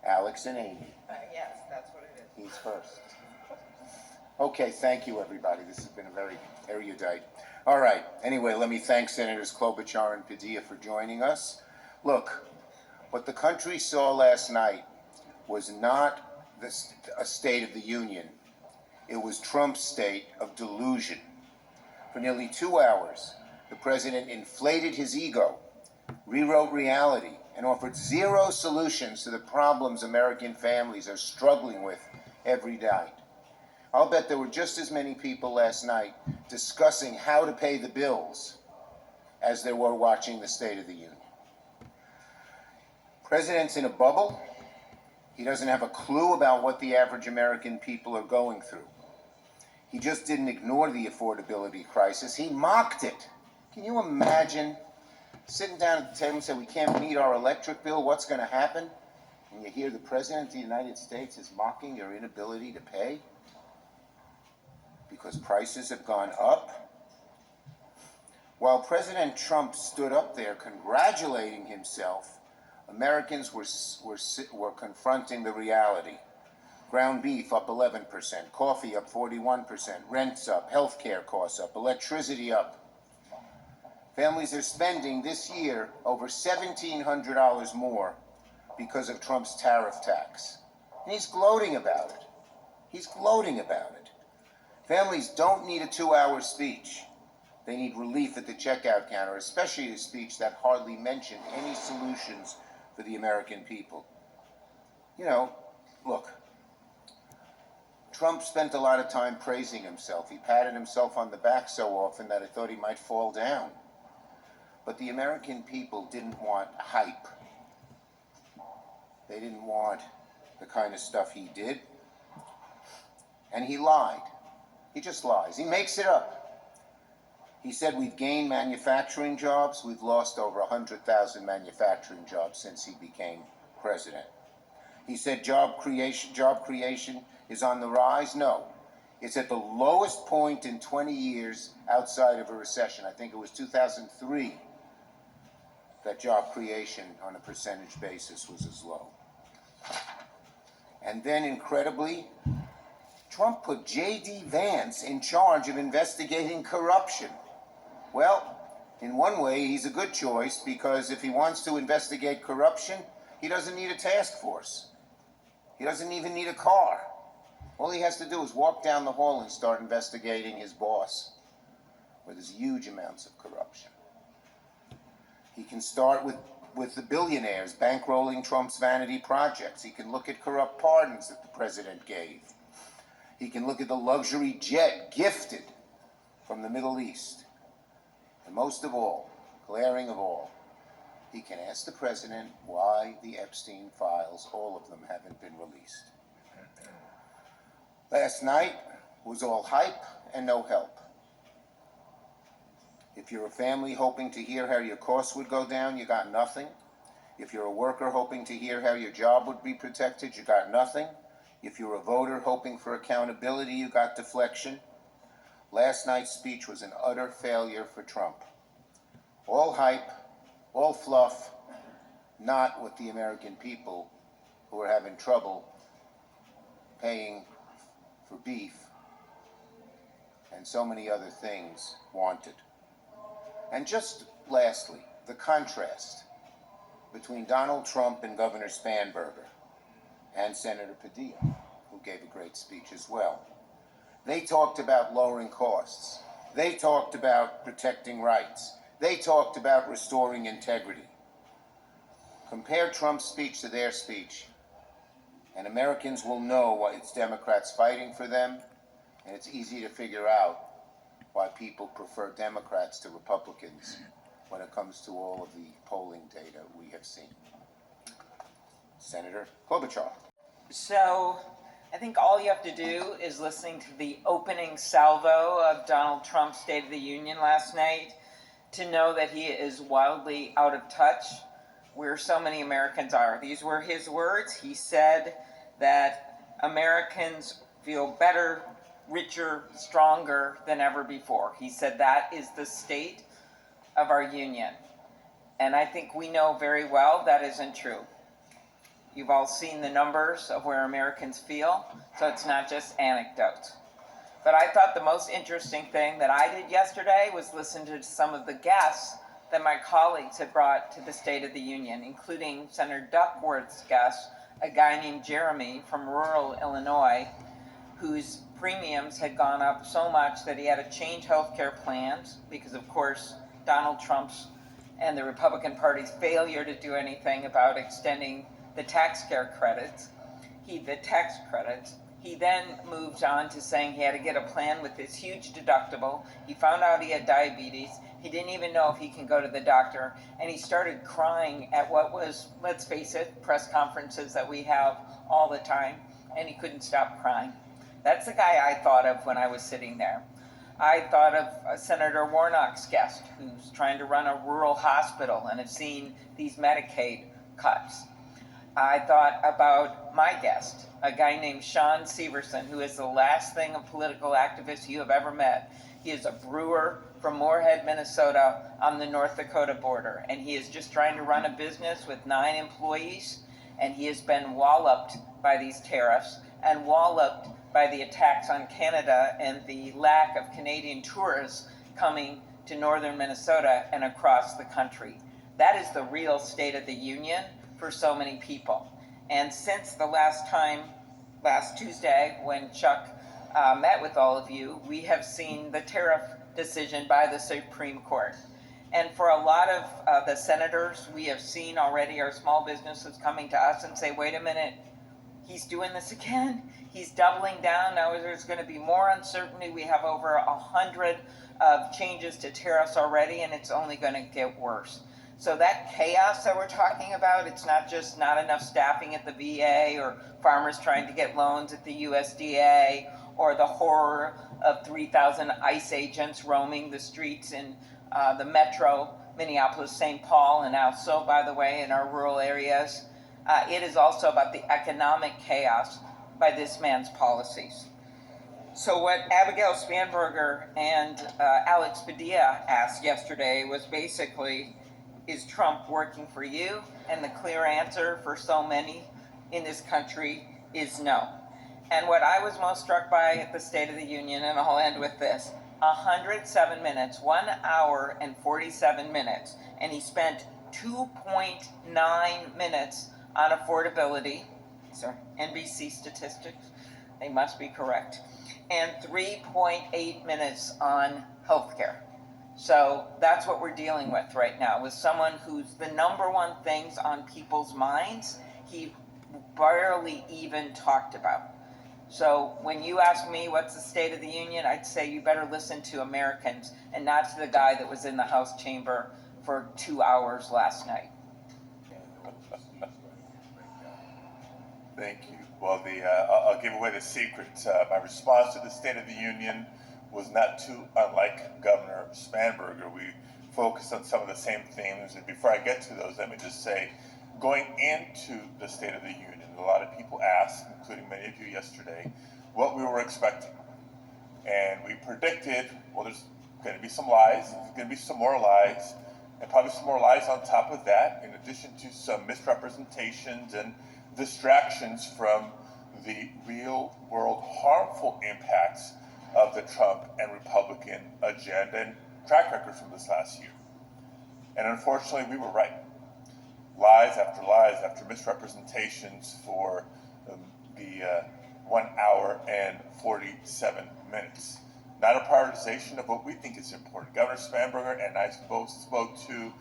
Alex and Amy. Yes, that's what it is. He's first. Okay, thank you, everybody. This has been a very erudite. All right. Anyway, let me thank Senators Klobuchar and Padilla for joining us. Look, what the country saw last night was not a State of the Union. It was Trump's state of delusion. For nearly 2 hours, the president inflated his ego, rewrote reality, and offered zero solutions to the problems American families are struggling with every night. I'll bet there were just as many people last night discussing how to pay the bills as there were watching the State of the Union. President's in a bubble. He doesn't have a clue about what the average American people are going through. He just didn't ignore the affordability crisis. He mocked it. Can you imagine sitting down at the table and saying, we can't meet our electric bill, what's going to happen? And you hear the President of the United States is mocking your inability to pay because prices have gone up. While President Trump stood up there congratulating himself, Americans were confronting the reality. Ground beef up 11%, coffee up 41%, rents up, health care costs up, electricity up. Families are spending this year over $1,700 more because of Trump's tariff tax. And he's gloating about it. He's gloating about it. Families don't need a 2-hour speech. They need relief at the checkout counter, especially a speech that hardly mentioned any solutions for the American people. You know, look, Trump spent a lot of time praising himself. He patted himself on the back so often that I thought he might fall down. But the American people didn't want hype. They didn't want the kind of stuff he did. And he lied. He just lies. He makes it up. He said we've gained manufacturing jobs. We've lost over 100,000 manufacturing jobs since he became president. He said job creation is on the rise. No, it's at the lowest point in 20 years outside of a recession. I think it was 2003 that job creation on a percentage basis was as low. And then, incredibly, Trump put J.D. Vance in charge of investigating corruption. Well, in one way, he's a good choice, because if he wants to investigate corruption, he doesn't need a task force. He doesn't even need a car. All he has to do is walk down the hall and start investigating his boss, where there's huge amounts of corruption. He can start with the billionaires bankrolling Trump's vanity projects. He can look at corrupt pardons that the president gave. He can look at the luxury jet gifted from the Middle East. And most of all, glaring of all, he can ask the president why the Epstein files, all of them, haven't been released. Last night was all hype and no help. If you're a family hoping to hear how your costs would go down, you got nothing. If you're a worker hoping to hear how your job would be protected, you got nothing. If you're a voter hoping for accountability, you got deflection. Last night's speech was an utter failure for Trump. All hype, all fluff, not what the American people who are having trouble paying for beef and so many other things wanted. And just lastly, the contrast between Donald Trump and Governor Spanberger and Senator Padilla, who gave a great speech as well. They talked about lowering costs. They talked about protecting rights. They talked about restoring integrity. Compare Trump's speech to their speech, and Americans will know why it's Democrats fighting for them, and it's easy to figure out why people prefer Democrats to Republicans when it comes to all of the polling data we have seen. Senator Klobuchar. So I think all you have to do is listening to the opening salvo of Donald Trump's State of the Union last night to know that he is wildly out of touch where so many Americans are. These were his words. He said that Americans feel better, richer, stronger than ever before. He said that is the state of our union. And I think we know very well that isn't true. You've all seen the numbers of where Americans feel, so it's not just anecdotes. But I thought the most interesting thing that I did yesterday was listen to some of the guests that my colleagues had brought to the State of the Union, including Senator Duckworth's guest, a guy named Jeremy from rural Illinois, whose premiums had gone up so much that he had to change health care plans because, of course, Donald Trump's and the Republican Party's failure to do anything about extending the tax credits. He then moved on to saying he had to get a plan with this huge deductible. He found out he had diabetes. He didn't even know if he can go to the doctor. And he started crying at what was, let's face it, press conferences that we have all the time. And he couldn't stop crying. That's the guy I thought of when I was sitting there. I thought of Senator Warnock's guest, who's trying to run a rural hospital and has seen these Medicaid cuts. I thought about my guest, a guy named Sean Severson, who is the last thing a political activist you have ever met. He is a brewer from Moorhead, Minnesota, on the North Dakota border, and he is just trying to run a business with 9 employees, and he has been walloped by these tariffs and walloped by the attacks on Canada and the lack of Canadian tourists coming to northern Minnesota and across the country. That is the real State of the Union for so many people. And since the last Tuesday, when Chuck met with all of you, we have seen the tariff decision by the Supreme Court. And for a lot of the senators, we have seen already our small businesses coming to us and say, wait a minute, he's doing this again. He's doubling down. Now there's going to be more uncertainty. We have over 100 of changes to tariffs already, and it's only going to get worse. So that chaos that we're talking about, it's not just not enough staffing at the VA or farmers trying to get loans at the USDA or the horror of 3,000 ICE agents roaming the streets in the metro, Minneapolis, St. Paul, and also, by the way, in our rural areas. It is also about the economic chaos by this man's policies. So what Abigail Spanberger and Alex Padilla asked yesterday was basically, is Trump working for you? And the clear answer for so many in this country is no. And what I was most struck by at the State of the Union, and I'll end with this, 107 minutes, 1 hour and 47 minutes, and he spent 2.9 minutes on affordability. These are NBC statistics, they must be correct, and 3.8 minutes on healthcare. So that's what we're dealing with right now, with someone who's the number one things on people's minds he barely even talked about. So when you ask me what's the State of the Union, I'd say you better listen to Americans and not to the guy that was in the House chamber for 2 hours last night. Thank you. Well, I'll give away the secret. My response to the State of the Union was not too unlike Governor Spanberger. We focused on some of the same themes. And before I get to those, let me just say, going into the State of the Union, a lot of people asked, including many of you yesterday, what we were expecting. And we predicted, well, there's going to be some lies, there's going to be some more lies, and probably some more lies on top of that, in addition to some misrepresentations and distractions from the real world harmful impacts of the Trump and Republican agenda and track record from this last year. And unfortunately, we were right. Lies after misrepresentations for the 1 hour and 47 minutes. Not a prioritization of what we think is important. Governor Spanberger and I both spoke to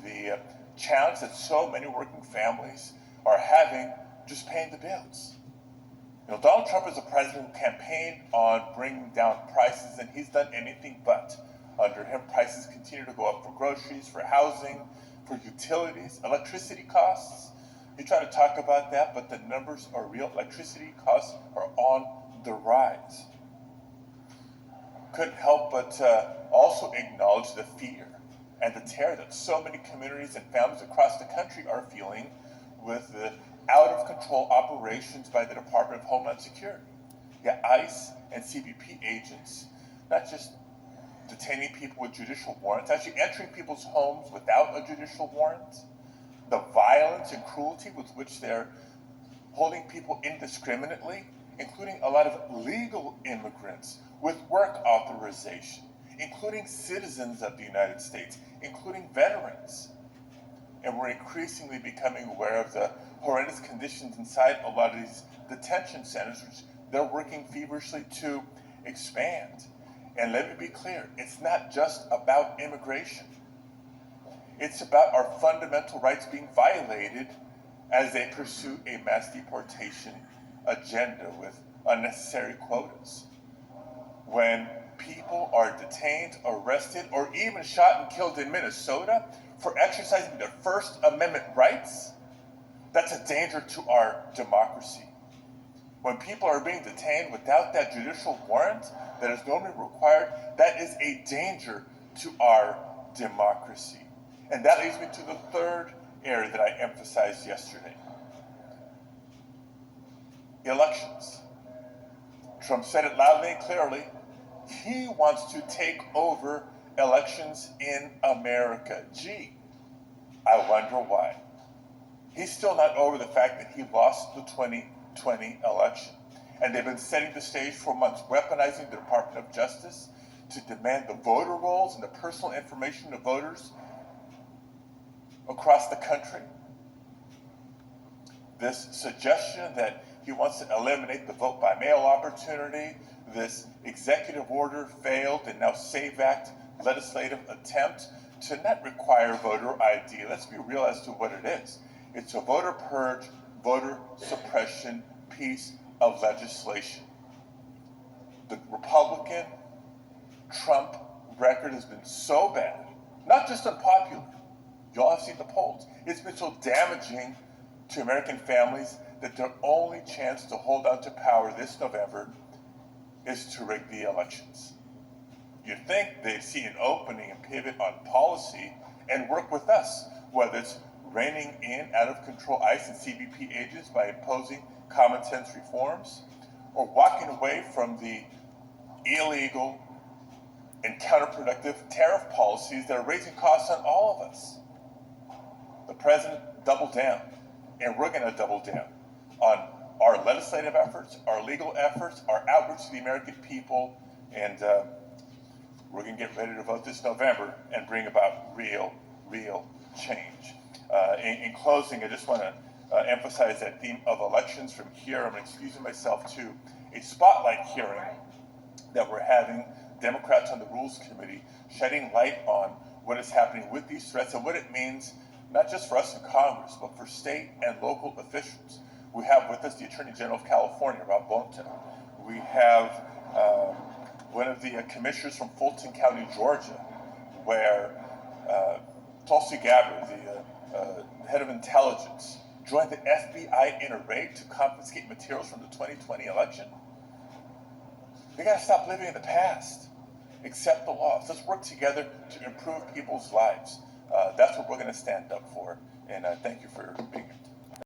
the challenge that so many working families are having just paying the bills. You know, Donald Trump is a president who campaigned on bringing down prices, and he's done anything but. Under him, prices continue to go up for groceries, for housing, for utilities, electricity costs. You try to talk about that, but the numbers are real. Electricity costs are on the rise. Couldn't help but also acknowledge the fear and the terror that so many communities and families across the country are feeling with the out-of-control operations by the Department of Homeland Security. Yeah, ICE and CBP agents, not just detaining people with judicial warrants, actually entering people's homes without a judicial warrant. The violence and cruelty with which they're holding people indiscriminately, including a lot of legal immigrants with work authorization, including citizens of the United States, including veterans. And we're increasingly becoming aware of the horrendous conditions inside a lot of these detention centers, which they're working feverishly to expand. And let me be clear, it's not just about immigration. It's about our fundamental rights being violated as they pursue a mass deportation agenda with unnecessary quotas. When people are detained, arrested, or even shot and killed in Minnesota for exercising their First Amendment rights, that's a danger to our democracy. When people are being detained without that judicial warrant that is normally required, that is a danger to our democracy. And that leads me to the third area that I emphasized yesterday. Elections. Trump said it loudly and clearly. He wants to take over elections in America. Gee, I wonder why. He's still not over the fact that he lost the 2020 election. And they've been setting the stage for months, weaponizing the Department of Justice to demand the voter rolls and the personal information of voters across the country. This suggestion that he wants to eliminate the vote by mail opportunity, this executive order failed and now SAVE Act legislative attempt to not require voter ID. Let's be real as to what it is. It's a voter purge, voter suppression piece of legislation. The Republican Trump record has been so bad, not just unpopular. You all have seen the polls. It's been so damaging to American families that their only chance to hold on to power this November is to rig the elections. You'd think they'd see an opening and pivot on policy and work with us, whether it's reining in out-of-control ICE and CBP agents by imposing common-sense reforms, or walking away from the illegal and counterproductive tariff policies that are raising costs on all of us. The president doubled down, and we're going to double down on our legislative efforts, our legal efforts, our outreach to the American people, and we're going to get ready to vote this November and bring about real change. In closing, I just want to emphasize that theme of elections from here. I'm excusing myself to a spotlight hearing that we're having, Democrats on the Rules Committee, shedding light on what is happening with these threats and what it means, not just for us in Congress, but for state and local officials. We have with us the Attorney General of California, Rob Bonta. We have one of the commissioners from Fulton County, Georgia, where Tulsi Gabbard, the head of intelligence, joined the FBI in a raid to confiscate materials from the 2020 election. We got to stop living in the past. Accept the laws. Let's work together to improve people's lives. That's what we're going to stand up for. And thank you for being here.